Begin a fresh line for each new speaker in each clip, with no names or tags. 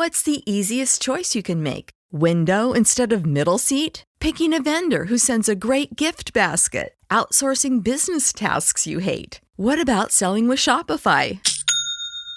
What's the easiest choice you can make? Window instead of middle seat? Picking a vendor who sends a great gift basket? Outsourcing business tasks you hate? What about selling with Shopify?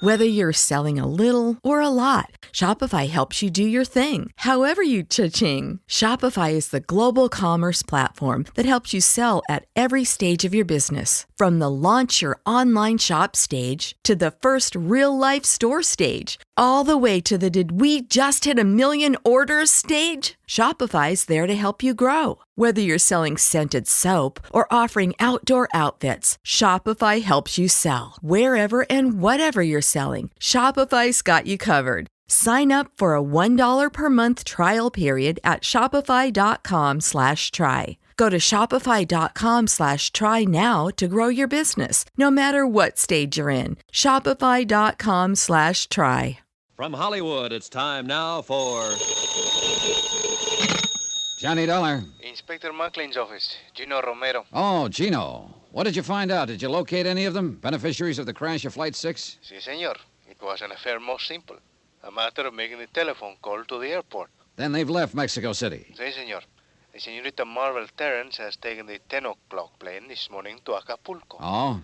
Whether you're selling a little or a lot, Shopify helps you do your thing, however you cha-ching. Shopify is the global commerce platform that helps you sell at every stage of your business. From the launch your online shop stage to the first real-life store stage, all the way to the did we just hit a million orders stage. Shopify's there to help you grow. Whether you're selling scented soap or offering outdoor outfits, Shopify helps you sell. Wherever and whatever you're selling, Shopify's got you covered. Sign up for a $1 per month trial period at shopify.com/try. Go to shopify.com/try now to grow your business, no matter what stage you're in. Shopify.com/try.
From Hollywood, it's time now for...
Johnny Dollar.
Inspector Mucklin's office. Gino Romero.
Oh, Gino. What did you find out? Did you locate any of them? Beneficiaries of the crash of Flight 6?
Si, senor. It was an affair most simple. A matter of making a telephone call to the airport.
Then they've left Mexico City.
Si, senor. The Senorita Marvel Terrence has taken the 10 o'clock plane this morning to Acapulco.
Oh?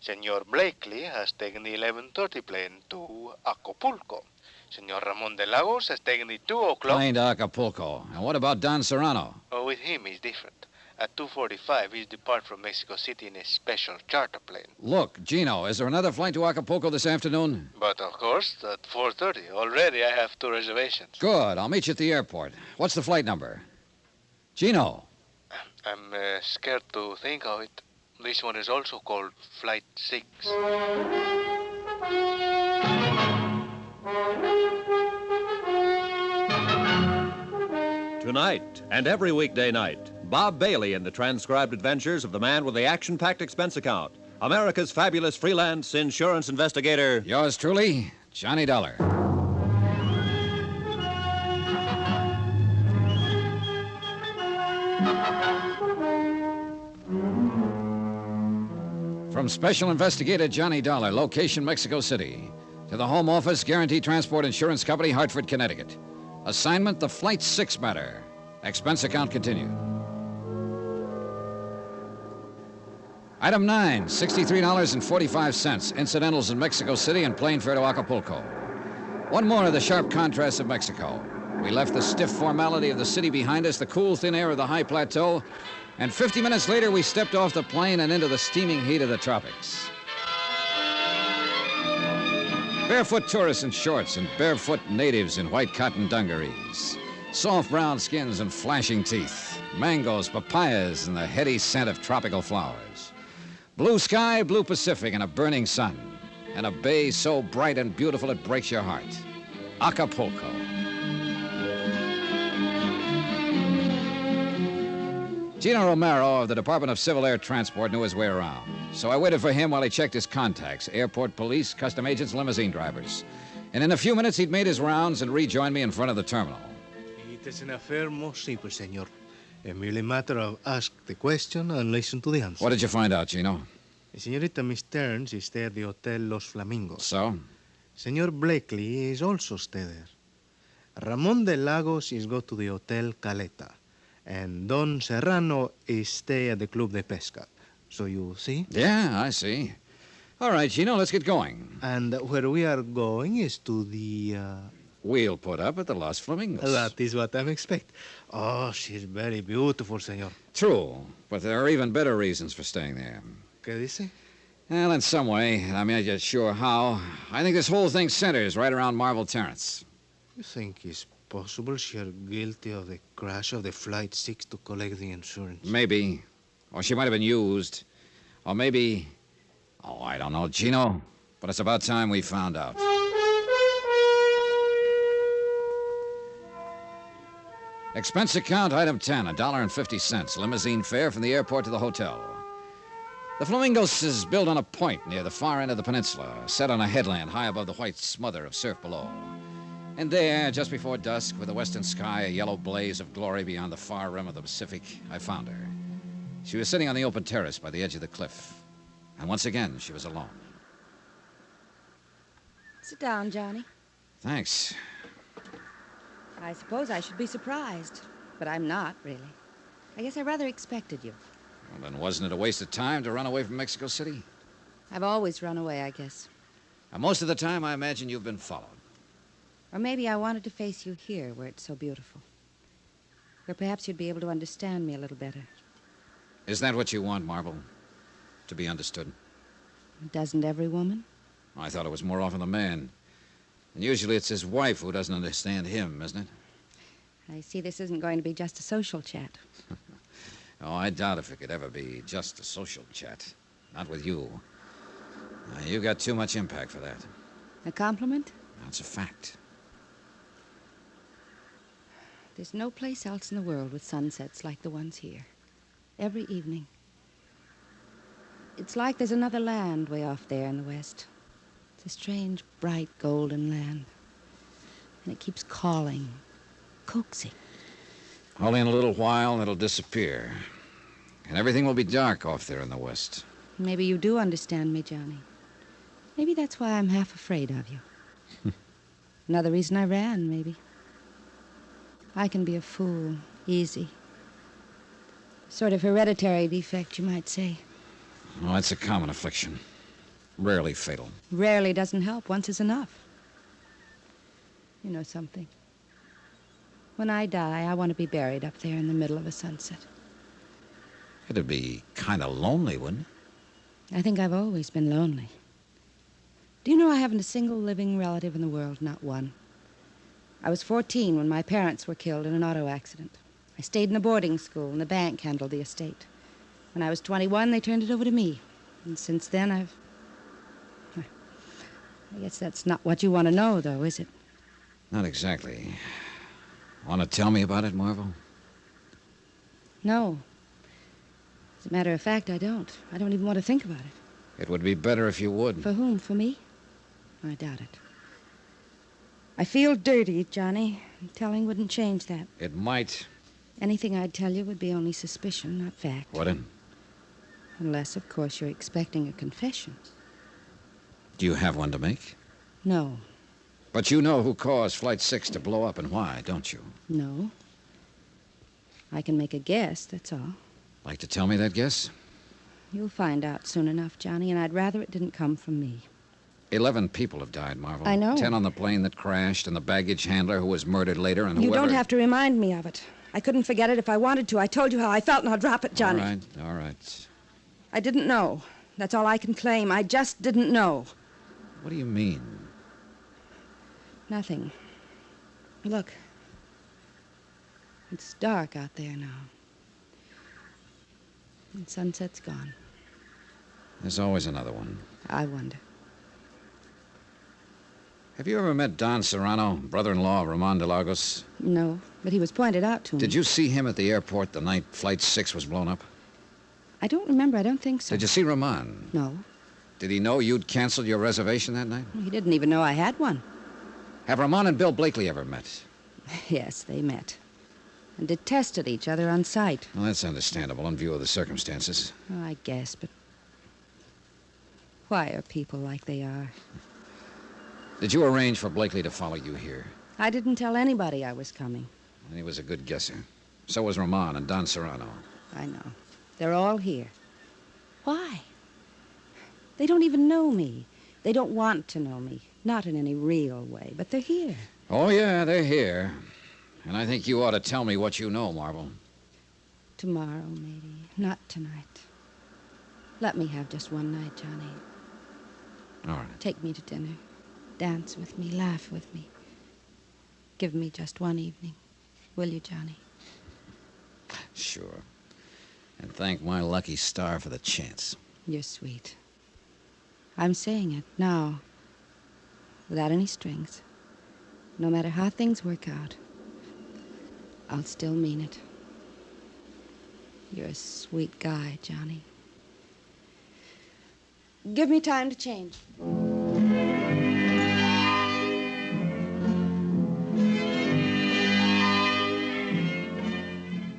Senor Blakely has taken the 11:30 plane to Acapulco. Senor Ramon de Lagos has taken the 2 o'clock...
Plane to Acapulco. And what about Don Serrano?
Oh, with him, it's different. At 2:45, he's depart from Mexico City in a special charter plane.
Look, Gino, is there another flight to Acapulco this afternoon?
But, of course, at 4:30. Already I have 2 reservations.
Good. I'll meet you at the airport. What's the flight number? Gino.
I'm scared to think of it. This one is also called Flight 6.
Tonight and every weekday night, Bob Bailey in the transcribed adventures of the man with the action-packed expense account, America's fabulous freelance insurance investigator.
Yours truly, Johnny Dollar. From Special Investigator Johnny Dollar, location Mexico City, to the Home Office, Guaranty Transport Insurance Company, Hartford, Connecticut. Assignment, the Flight 6 matter. Expense account continued. Item 9, $63.45. Incidentals in Mexico City and plane fare to Acapulco. One more of the sharp contrasts of Mexico. We left the stiff formality of the city behind us, the cool, thin air of the high plateau, and 50 minutes later, we stepped off the plane and into the steaming heat of the tropics. Barefoot tourists in shorts and barefoot natives in white cotton dungarees. Soft brown skins and flashing teeth. Mangoes, papayas, and the heady scent of tropical flowers. Blue sky, blue Pacific, and a burning sun. And a bay so bright and beautiful it breaks your heart. Acapulco. Gino Romero of the Department of Civil Air Transport knew his way around. So I waited for him while he checked his contacts, airport police, custom agents, limousine drivers. And in a few minutes, he'd made his rounds and rejoined me in front of the terminal.
It is an affair most simple, senor. A merely matter of ask the question and listen to the answer.
What did you find out, Gino?
Senorita Miss Terrence is stay at the Hotel Los Flamingos.
So?
Senor Blakely is also stay there. Ramon de Lagos is go to the Hotel Caleta. And Don Serrano is stay at the Club de Pesca. So you see?
Yeah, I see. All right, Gino, let's get going.
And where we are going is to the...
We'll put up at the Los Flamingos.
That is what I expect. Oh, she's very beautiful, senor.
True, but there are even better reasons for staying there.
¿Qué dice?
Well, in some way, I'm not yet sure how, I think this whole thing centers right around Marvel Terrence.
You think it's possible she's guilty of the crash of the Flight 6 to collect the insurance?
Maybe. Or she might have been used. Or maybe... Oh, I don't know, Gino. But it's about time we found out. Expense account, item 10, $1.50. Limousine fare from the airport to the hotel. The Flamingos is built on a point near the far end of the peninsula, set on a headland high above the white smother of surf below. And there, just before dusk, with the western sky a yellow blaze of glory beyond the far rim of the Pacific, I found her. She was sitting on the open terrace by the edge of the cliff. And once again, she was alone.
Sit down, Johnny.
Thanks.
I suppose I should be surprised, but I'm not, really. I guess I rather expected you.
Well, then wasn't it a waste of time to run away from Mexico City?
I've always run away, I guess.
Now, most of the time, I imagine you've been followed.
Or maybe I wanted to face you here, where it's so beautiful. Where perhaps you'd be able to understand me a little better.
Is that what you want, Marvel? To be understood?
Doesn't every woman?
I thought it was more often the man. And usually it's his wife who doesn't understand him, isn't it?
I see this isn't going to be just a social chat.
Oh, I doubt if it could ever be just a social chat. Not with you. You got too much impact for that.
A compliment?
That's a fact.
There's no place else in the world with sunsets like the ones here. Every evening. It's like there's another land way off there in the west. It's a strange, bright, golden land. And it keeps calling, coaxing.
Only in a little while, it'll disappear. And everything will be dark off there in the west.
Maybe you do understand me, Johnny. Maybe that's why I'm half afraid of you. Another reason I ran, maybe. I can be a fool, easy. Sort of hereditary defect, you might say.
Oh, it's a common affliction. Rarely fatal.
Rarely doesn't help. Once is enough. You know something? When I die, I want to be buried up there in the middle of a sunset.
It'd be kind of lonely, wouldn't it?
I think I've always been lonely. Do you know I haven't a single living relative in the world? Not one. I was 14 when my parents were killed in an auto accident. I stayed in a boarding school, and the bank handled the estate. When I was 21, they turned it over to me. And since then, I guess that's not what you want to know, though, is it?
Not exactly. Want to tell me about it, Marvel?
No. As a matter of fact, I don't. I don't even want to think about it.
It would be better if you would.
For whom? For me? I doubt it. I feel dirty, Johnny. Telling wouldn't change that.
It might.
Anything I'd tell you would be only suspicion, not fact.
Wouldn't?
Unless, of course, you're expecting a confession.
Do you have one to make?
No.
But you know who caused Flight 6 to blow up and why, don't you?
No. I can make a guess, that's all.
Like to tell me that guess?
You'll find out soon enough, Johnny, and I'd rather it didn't come from me.
11 people have died, Marvel.
I know.
10 on the plane that crashed, and the baggage handler who was murdered later, and
You
whoever...
don't have to remind me of it. I couldn't forget it if I wanted to. I told you how I felt, now drop it, Johnny.
All right.
I didn't know. That's all I can claim. I just didn't know.
What do you mean?
Nothing. Look. It's dark out there now. And sunset's gone.
There's always another one.
I wonder.
Have you ever met Don Serrano, brother-in-law of Ramon de Lagos?
No, but he was pointed out to me.
Did you see him at the airport the night Flight 6 was blown up?
I don't remember. I don't think so.
Did you see Ramon?
No.
Did he know you'd canceled your reservation that night?
He didn't even know I had one.
Have Ramon and Bill Blakely ever met?
Yes, they met. And detested each other on sight.
Well, that's understandable in view of the circumstances.
Oh, I guess, but why are people like they are?
Did you arrange for Blakely to follow you here?
I didn't tell anybody I was coming.
He was a good guesser. So was Ramon and Don Serrano.
I know. They're all here. Why? They don't even know me. They don't want to know me. Not in any real way, but they're here.
Oh, yeah, they're here. And I think you ought to tell me what you know, Marvel.
Tomorrow, maybe. Not tonight. Let me have just one night, Johnny.
All right.
Take me to dinner. Dance with me. Laugh with me. Give me just one evening. Will you, Johnny?
Sure. And thank my lucky star for the chance.
You're sweet. I'm saying it now. Without any strings. No matter how things work out. I'll still mean it. You're a sweet guy, Johnny. Give me time to change.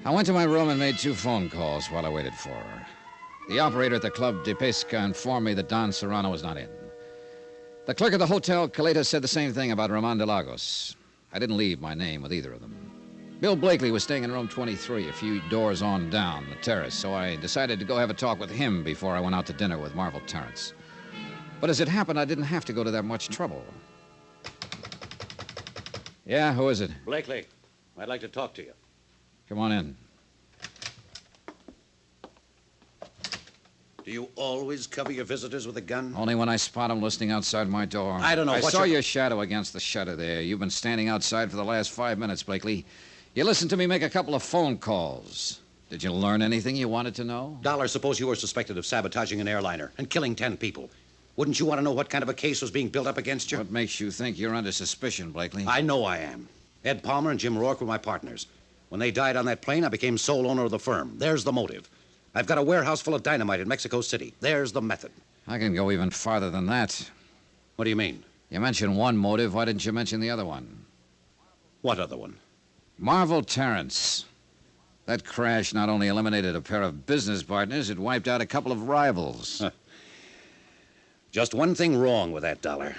I went to my room and made 2 phone calls while I waited for her. The operator at the Club de Pesca informed me that Don Serrano was not in. The clerk at the Hotel Caleta said the same thing about Ramon de Lagos. I didn't leave my name with either of them. Bill Blakely was staying in room 23, a few doors on down the terrace, so I decided to go have a talk with him before I went out to dinner with Marvel Terrence. But as it happened, I didn't have to go to that much trouble. Yeah, who is it?
Blakely, I'd like to talk to you.
Come on in.
Do you always cover your visitors with a gun?
Only when I spot him listening outside my door.
I don't know
I
what
saw
you-
your shadow against the shutter there. You've been standing outside for the last 5 minutes, Blakely. You listened to me make a couple of phone calls. Did you learn anything you wanted to know?
Dollar, suppose you were suspected of sabotaging an airliner and killing 10 people. Wouldn't you want to know what kind of a case was being built up against you?
What makes you think you're under suspicion, Blakely?
I know I am. Ed Palmer and Jim Rourke were my partners. When they died on that plane, I became sole owner of the firm. There's the motive. I've got a warehouse full of dynamite in Mexico City. There's the method.
I can go even farther than that.
What do you mean?
You mentioned one motive. Why didn't you mention the other one?
What other one?
Marvel Terrence. That crash not only eliminated a pair of business partners, it wiped out a couple of rivals.
Just one thing wrong with that, Dollar.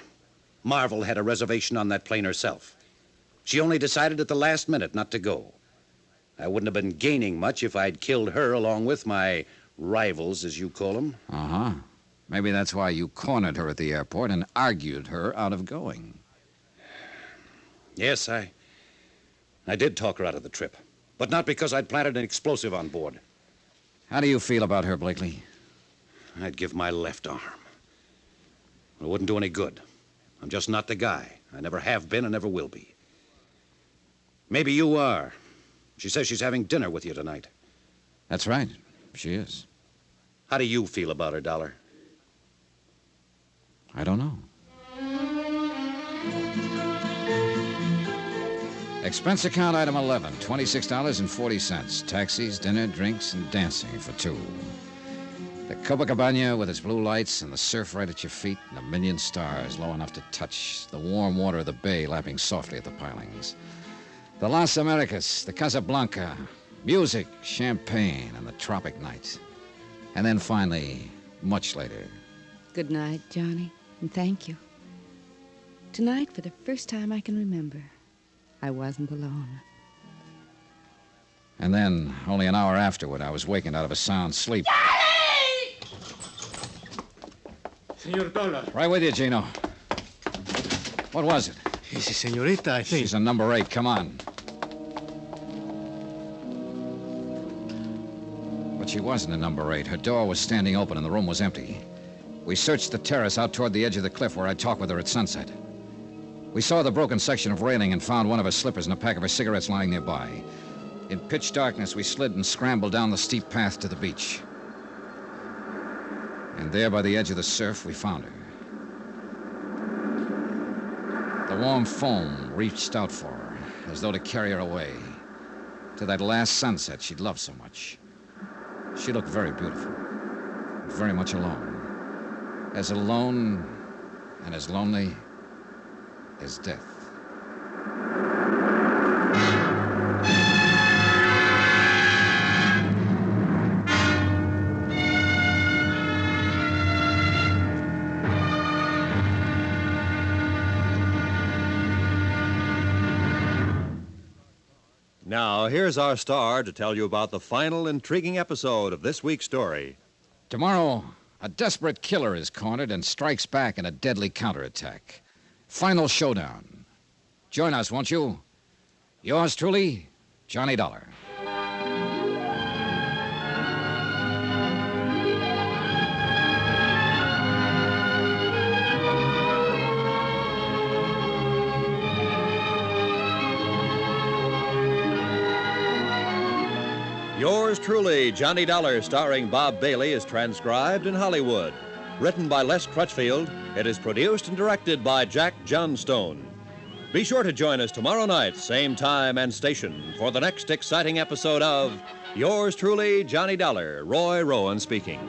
Marvel had a reservation on that plane herself. She only decided at the last minute not to go. I wouldn't have been gaining much if I'd killed her along with my rivals, as you call them.
Uh-huh. Maybe that's why you cornered her at the airport and argued her out of going.
Yes, I did talk her out of the trip. But not because I'd planted an explosive on board.
How do you feel about her, Blakely?
I'd give my left arm. It wouldn't do any good. I'm just not the guy. I never have been and never will be. Maybe you are. She says she's having dinner with you tonight.
That's right. She is.
How do you feel about her, Dollar?
I don't know. Expense account item 11, $26.40. Taxis, dinner, drinks, and dancing for two. The Copacabana with its blue lights and the surf right at your feet and a million stars low enough to touch. The warm water of the bay lapping softly at the pilings. The Las Americas, the Casablanca, music, champagne, and the tropic night. And then finally, much later.
Good night, Johnny, and thank you. Tonight, for the first time I can remember, I wasn't alone.
And then, only an hour afterward, I was wakened out of a sound sleep.
Senor Dollar.
Right with you, Gino. What was it?
It's a senorita, I think.
She's a number 8. Come on. But she wasn't a number 8. Her door was standing open and the room was empty. We searched the terrace out toward the edge of the cliff where I talked with her at sunset. We saw the broken section of railing and found one of her slippers and a pack of her cigarettes lying nearby. In pitch darkness, we slid and scrambled down the steep path to the beach. And there by the edge of the surf, we found her. The warm foam reached out for her, as though to carry her away, to that last sunset she'd loved so much. She looked very beautiful, very much alone. As alone and as lonely as death.
Now, here's our star to tell you about the final intriguing episode of this week's story.
Tomorrow, a desperate killer is cornered and strikes back in a deadly counterattack. Final showdown. Join us, won't you? Yours truly, Johnny Dollar.
Yours truly, Johnny Dollar, starring Bob Bailey, is transcribed in Hollywood. Written by Les Crutchfield, it is produced and directed by Jack Johnstone. Be sure to join us tomorrow night, same time and station, for the next exciting episode of Yours truly, Johnny Dollar. Roy Rowan speaking.